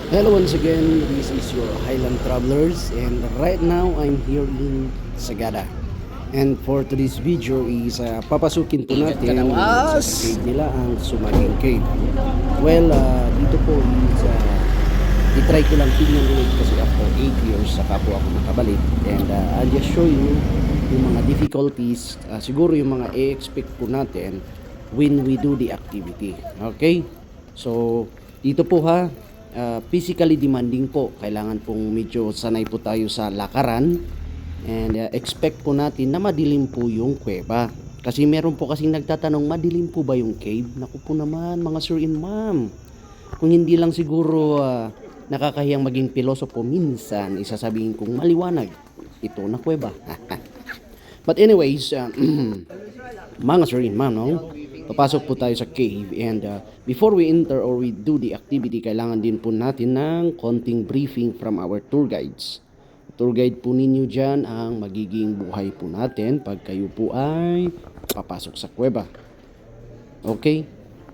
Hello once again, this is your Highland Travelers and right now I'm here in Sagada. And for today's video is papasukin po Ingat ka natin na, yung isa sa was! cave nila, ang Sumaging Cave. Well, dito po is itry ko lang tingnan ulit kasi after 8 years saka po ako nakabalik. And I'll just show you yung mga difficulties, siguro yung mga i-expect po natin when we do the activity. Okay? So, dito po ha, physically demanding po. Kailangan pong medyo sanay po tayo sa lakaran and expect po natin na madilim po yung kuweba. Kasi meron po kasing nagtatanong, madilim po ba yung cave? Naku po naman mga sir and ma'am. Kung hindi lang siguro nakakahiyang maging pilosopo, minsan isasabihin kong maliwanag. Ito na kuweba. But anyways, mga sir and ma'am, no? Papasok po tayo sa cave and before we enter or we do the activity, kailangan din po natin ng konting briefing from our tour guides. Tour guide po ninyo dyan ang magiging buhay po natin pag kayo po ay papasok sa kuweba. Okay?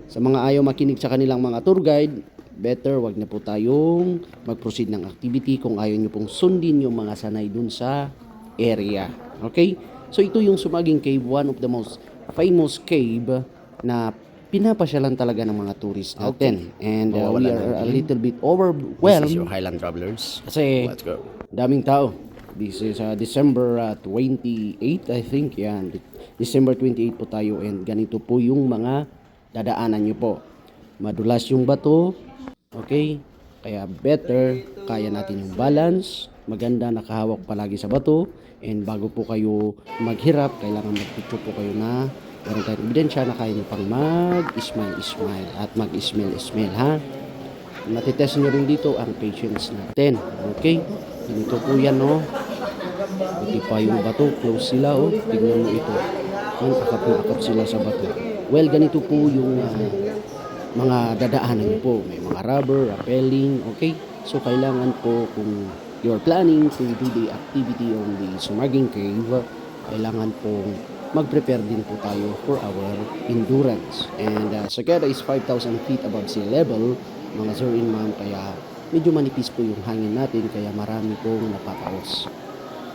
Sa mga ayaw makinig sa kanilang mga tour guide, better wag na po tayong mag-proceed ng activity kung ayaw nyo pong sundin yung mga sanay dun sa area. Okay? So ito yung Sumaging Cave, one of the most famous cave na pinapasyalan talaga ng mga tourist natin. And we are a little bit This is your overwhelmed Highland Travelers. kasi Let's go. daming tao. This is December 28, I think. Yan. December 28 po tayo and ganito po yung mga dadaanan nyo po. Madulas yung bato. Okay? Kaya better, kaya natin yung balance. Maganda nakahawak palagi sa bato. And bago po kayo maghirap, kailangan mag-picture po kayo na meron tayong ebidensya na kaya nyo pang mag-smile at mag-smell ha. Matitest nyo rin dito ang patience natin. Okay? Ganito po yan, no? Hindi pa yung bato. Close sila, oh. Tignan mo ito. Yan, akap na akap sila sa bato. Well, ganito po yung mga dadaanan nyo po. May mga rubber, rappelling, okay? So, kailangan po kung you're planning to do the activity on the Sumaging Cave, kailangan pong mag-prepare din po tayo for our endurance. And Sagada is 5,000 feet above sea level, mga sir and ma'am, kaya medyo manipis po yung hangin natin, kaya marami pong napakaos.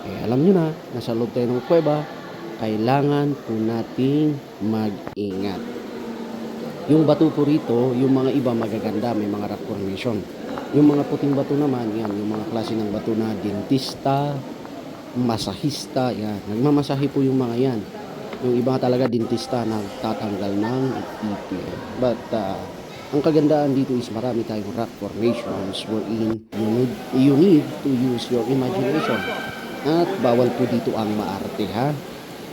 Eh, alam nyo na, nasa loob tayo ng kuweba, kailangan po nating mag-ingat. Yung bato po rito, yung mga iba magaganda, may mga rock formation. Yung mga puting bato naman, yan, yung mga klase ng bato na dentista, masahista, yan. Nagmamasahe po yung mga yan. Yung iba talaga dentista nagtatanggal ng ipipil. But ang kagandaan dito is marami tayong rock formations wherein you need to use your imagination. At bawal po dito ang maarte ha.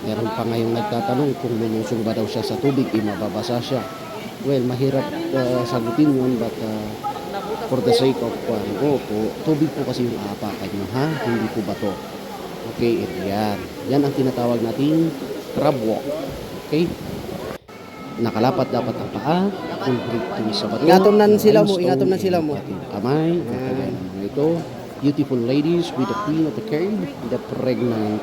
Meron pa ngayong nagtatanong kung lulusong ba daw siya sa tubig, mababasa siya. Well, mahirap sagutin yun but for the sake of tubig po kasi yung aapakan nyo ha, hindi po bato. Okay, yan. Yan ang tinatawag nating crab walk. Okay? Nakalapat dapat ang paa, concrete sa bato. Ingatonan sila mo, limestone, ingatonan sila mo. ating kamay, ito. Beautiful ladies with the queen of the cave, the pregnant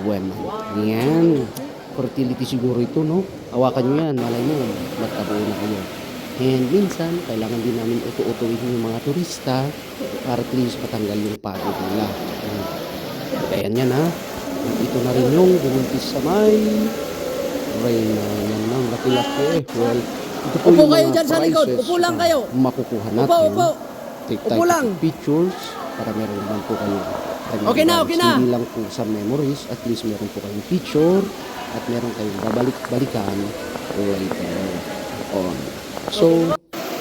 women. Yan. Fertility siguro ito, no? Hawakan nyo yan, malay mo, magkabuo na kayo. And minsan, kailangan din namin uto-utuin yung mga turista para at least patanggal yung pagod nila. Ayan yan ha. Ito na rin yung buntis sa may Reyna. Yan lang, laki-laki. Well, ito po Upo yung kayo mga dyan sa likod. prizes Upo lang na kayo. makukuha natin. Upo, upo. Take Upo lang. pictures para meron naman po kayo. Okay na, okay na. Hindi lang po sa memories, at least meron po kayong picture at meron kayong babalik-balikan later on. So,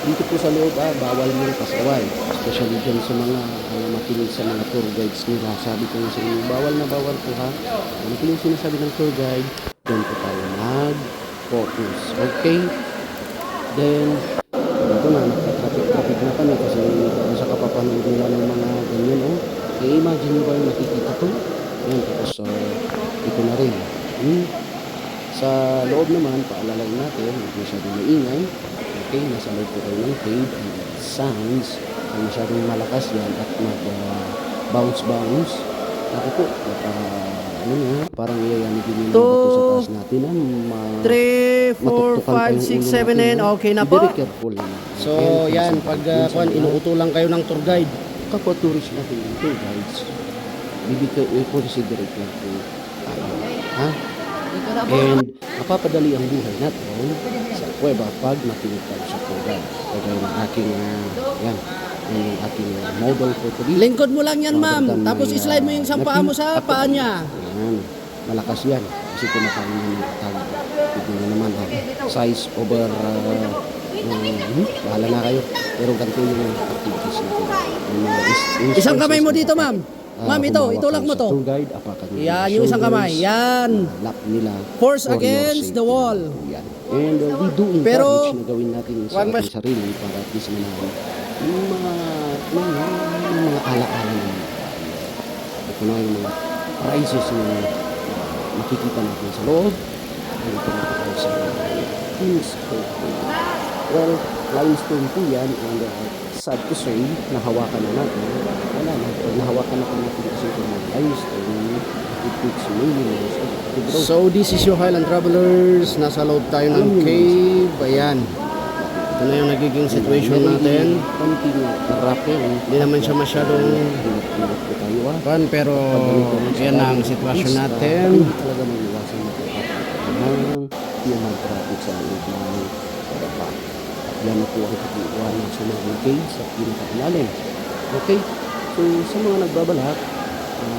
dito po sa loob, bawal mo pasaway. Especially dyan sa mga makinig sa mga tour guides nila. Sabi ko nga sa inyo, bawal na bawal po ha. Ano po yung sinasabi ng tour guide, doon po tayo mag-focus. Okay? Then, dito na, nagka-traffic na kami kasi sa kapapanood nila ng mga ganyan, oh. I-imagine nyo ba yung nakikita ko? Yan, tapos ito na rin. Sa loob naman, paalalain natin, huwag masyadong maingay. Okay, nasa loob po kayo ng cave and sounds, kung masyadong malakas yan at mag-bounce-bounce, Ako po, ano nga, parang iyayamigin yung mga bato sa taas natin. 3, 4, 5, 6, 7, 8. Okay na po. Very careful naman. So, yan. Pag inuuto lang kayo ng tour guide. Kapwa tourist natin yung tour guides, considerate lang po tayo. Ha? And mapapadali ang buhay natin sa kuweba pag makinig tayo sa tour guide. Kaya ng aking, yan yung aking model for today. Lingkod mo lang yan, ma'am. Tapos slide mo yung isang paa mo sa paa niya. Yan. Malakas yan. Kasi kumakain na ng tag. Tignan na naman. Size over... bahala na kayo. Pero ganito yung activities natin. Isang kamay mo dito, ma'am. Ma'am, ito. Itulak mo to. Tour guide, apakan nyo Yan, yung isang kamay. Yan. Lap nila. Force for your against the safety. wall. Yan. And we do encourage Pero, na gawin natin sa one ating sarili para at least manahan yung mga alaala na ito na yung mga prizes na makikita natin sa loob. Dito na tayo sa King's Court. Well, limestone po yan and sad to say, nahawakan na natin. Wala na. Pag nahawakan na po natin kasi itong mga limestone, it takes millions to grow. So, this is your Highland Travelers. Nasa loob tayo ng cave. Ayan. Ito na yung nagiging situation natin. Konting rappel. Hindi naman siya masyadong Hinap po tayo pero yan ang sitwasyon natin. Talaga may iwasan na ng human traffic sa loob ng Europa. At yan na po ang katiwanan sa mga cave sa pinakailalim. Okay? So, sa mga nagbabalak,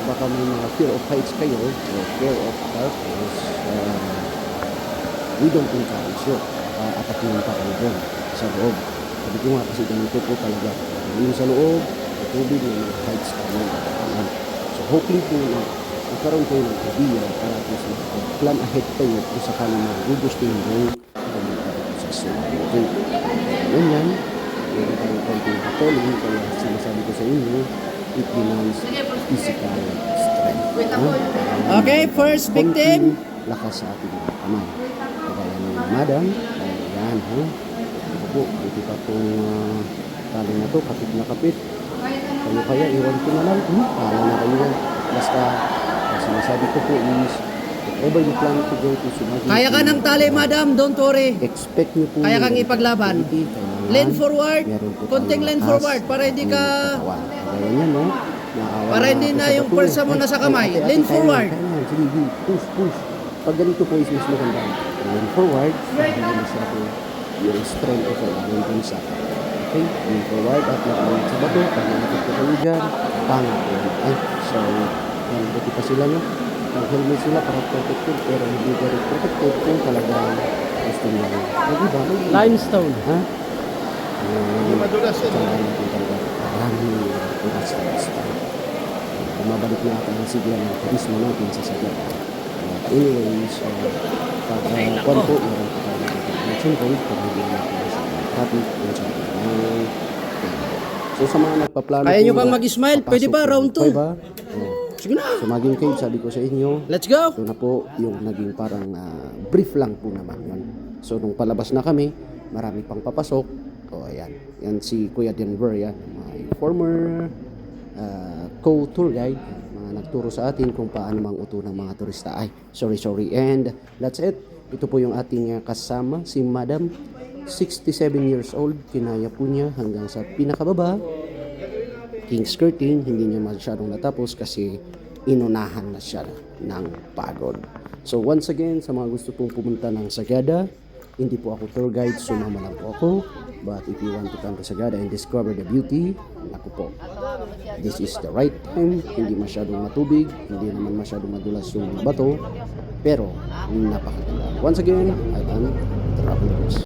baka may mga fear of heights kayo or fear of darkness, we don't encourage you. Atakin pa kayo doon sa loob. Sabi ko nga kasi ganito po talaga. Yung sa loob, tubig na mga heights kayo. So hopefully po na magkaroon kayo ng idea para at least plan ahead kayo kung sakali na gugustuhin nyo pumunta rin sa swimming pool. Yun yan. Meron tayong konting patuloy kaya sinasabi ko sa inyo, it demands physical strength. Okay, first victim. Konting lakas sa ating mga kamay. Kagaya ng madam, ayan ha. Ito po, buti pa itong tali na to, kapit na kapit. Kayo kaya, iwan ko na lang. Kala na kayo yan. Basta, ang sinasabi ko po is, whatever you plan to go to Sumagi. Kaya ka ng tali, madam. Don't worry. Expect nyo po. Kaya kang yung ipaglaban. activity, kailangan Lean forward. meron po Konting tayong lean lakas forward para hindi ng ka... katawan. Kagaya yan, no? Nakakawala Para hindi ako na sa yung bato. pwersa mo Ay, nasa kamay. ate, Lean kaya forward. yan, kaya yan. Sige, push, push. Pag ganito po is mas maganda. Lean forward. Hindi masyado yung strength ko yung bansa. Okay? Lean forward at nakalit sa bato. Pag nakakit ko kayo dyan, pangat po. Ay, so, yan, buti pa sila, no? Nag-helmet sila para protected, pero hindi very protected kung talagang gusto nila. Mag-iba, mag-iba. Limestone. Ha? Hindi madulas yun. Maraming oras na basta. Bumabalik na ata ang sigla ng turismo natin sa Sagada. Anyways, pag kwan po, meron po tayo ng connection point para hindi natin sa traffic and sa So sa mga nagpaplano Kaya nyo po bang na mag-smile? papasok Pwede ba? sa Round 2? Cueva, Sige na. So maging cave, sabi ko sa inyo, Let's go. ito na po yung naging parang brief lang po naman yun. So nung palabas na kami, marami pang papasok. O ayan, yan si Kuya Denver, yan, my former co-tour guide, mga nagturo sa atin kung paano mang-uto ng mga turista. Ay, sorry. And that's it. Ito po yung ating kasama, si Madam, 67 years old. Kinaya po niya hanggang sa pinakababa. King's skirting, hindi niya masyadong natapos kasi inunahan na siya ng pagod. So once again, sa mga gusto pong pumunta ng Sagada, hindi po ako tour guide, sumama lang po ako. But if you want to come to Sagada and discover the beauty, naku po, this is the right time. Hindi masyadong matubig, hindi naman masyadong madulas yung bato, pero napakaganda. Once again, I am Travelers.